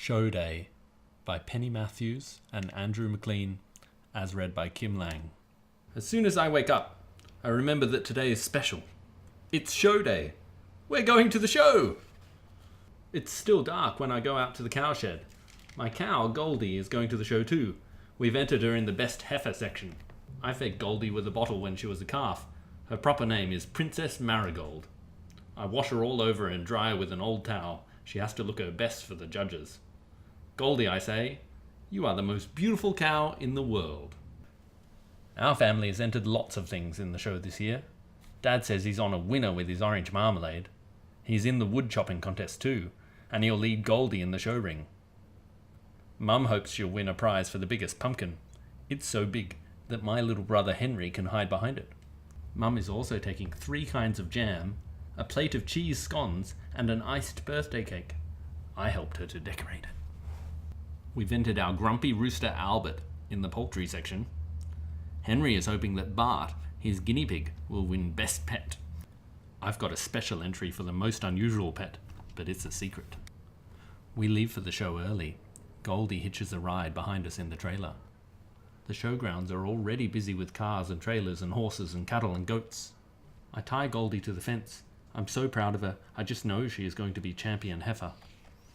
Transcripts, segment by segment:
Show Day by Penny Mathews and Andrew McLean, as read by Kim Lang. As soon as I wake up, I remember that today is special. It's show day. We're going to the show! It's still dark when I go out to the cowshed. My cow, Goldie, is going to the show too. We've entered her in the best heifer section. I fed Goldie with a bottle when she was a calf. Her proper name is Princess Marigold. I wash her all over and dry her with an old towel. She has to look her best for the judges. Goldie, I say, you are the most beautiful cow in the world. Our family has entered lots of things in the show this year. Dad says he's on a winner with his orange marmalade. He's in the wood chopping contest too, and he'll lead Goldie in the show ring. Mum hopes she'll win a prize for the biggest pumpkin. It's so big that my little brother Henry can hide behind it. Mum is also taking 3 kinds of jam, a plate of cheese scones, and an iced birthday cake. I helped her to decorate it. We've entered our grumpy rooster Albert in the poultry section. Henry is hoping that Bart, his guinea pig, will win best pet. I've got a special entry for the most unusual pet, but it's a secret. We leave for the show early. Goldie hitches a ride behind us in the trailer. The showgrounds are already busy with cars and trailers and horses and cattle and goats. I tie Goldie to the fence. I'm so proud of her, I just know she is going to be champion heifer.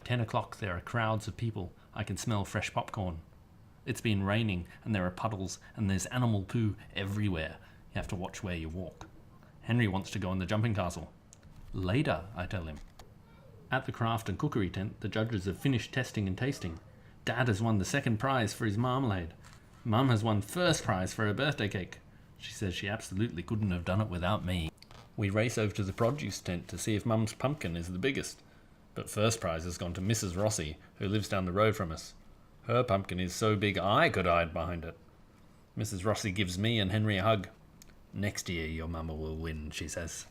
10 o'clock, there are crowds of people. I can smell fresh popcorn. It's been raining, and there are puddles, and there's animal poo everywhere. You have to watch where you walk. Henry wants to go in the jumping castle. Later, I tell him. At the craft and cookery tent, the judges have finished testing and tasting. Dad has won the 2nd prize for his marmalade. Mum has won 1st prize for her birthday cake. She says she absolutely couldn't have done it without me. We race over to the produce tent to see if Mum's pumpkin is the biggest. But 1st prize has gone to Mrs. Rossi, who lives down the road from us. Her pumpkin is so big I could hide behind it. Mrs. Rossi gives me and Henry a hug. Next year your mama will win, she says.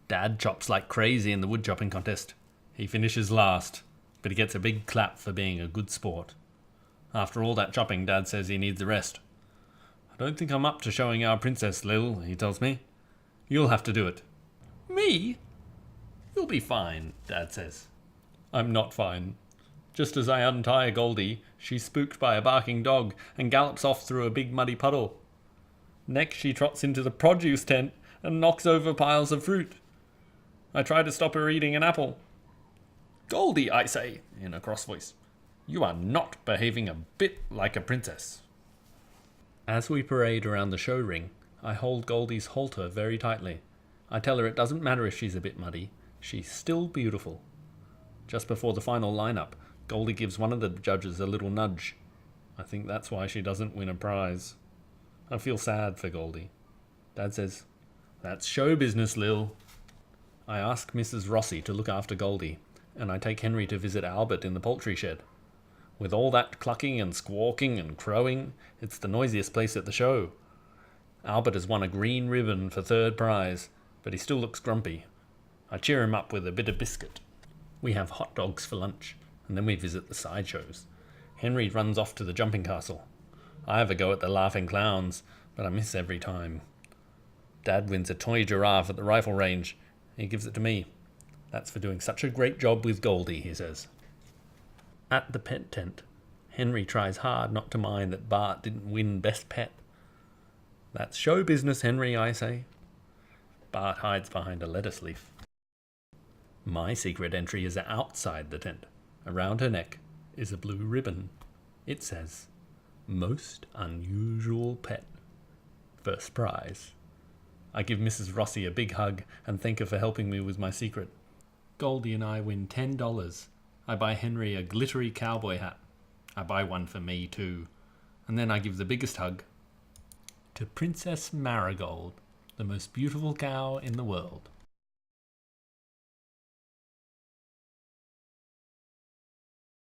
Dad chops like crazy in the wood chopping contest. He finishes last, but he gets a big clap for being a good sport. After all that chopping, Dad says he needs a rest. I don't think I'm up to showing our princess, Lil, he tells me. You'll have to do it. Me? You'll be fine, Dad says. I'm not fine. Just as I untie Goldie, she's spooked by a barking dog and gallops off through a big muddy puddle. Next she trots into the produce tent and knocks over piles of fruit. I try to stop her eating an apple. Goldie, I say, in a cross voice, you are not behaving a bit like a princess. As we parade around the show ring, I hold Goldie's halter very tightly. I tell her it doesn't matter if she's a bit muddy, she's still beautiful. Just before the final lineup, Goldie gives one of the judges a little nudge. I think that's why she doesn't win a prize. I feel sad for Goldie. Dad says, that's show business, Lil. I ask Mrs. Rossi to look after Goldie, and I take Henry to visit Albert in the poultry shed. With all that clucking and squawking and crowing, it's the noisiest place at the show. Albert has won a green ribbon for 3rd prize, but he still looks grumpy. I cheer him up with a bit of biscuit. We have hot dogs for lunch, and then we visit the sideshows. Henry runs off to the jumping castle. I have a go at the laughing clowns, but I miss every time. Dad wins a toy giraffe at the rifle range. He gives it to me. That's for doing such a great job with Goldie, he says. At the pet tent, Henry tries hard not to mind that Bart didn't win best pet. That's show business, Henry, I say. Bart hides behind a lettuce leaf. My secret entry is outside the tent. Around her neck is a blue ribbon. It says, most unusual pet. 1st prize. I give Mrs. Rossi a big hug and thank her for helping me with my secret. Goldie and I win $10. I buy Henry a glittery cowboy hat. I buy one for me too. And then I give the biggest hug to Princess Marigold, the most beautiful cow in the world.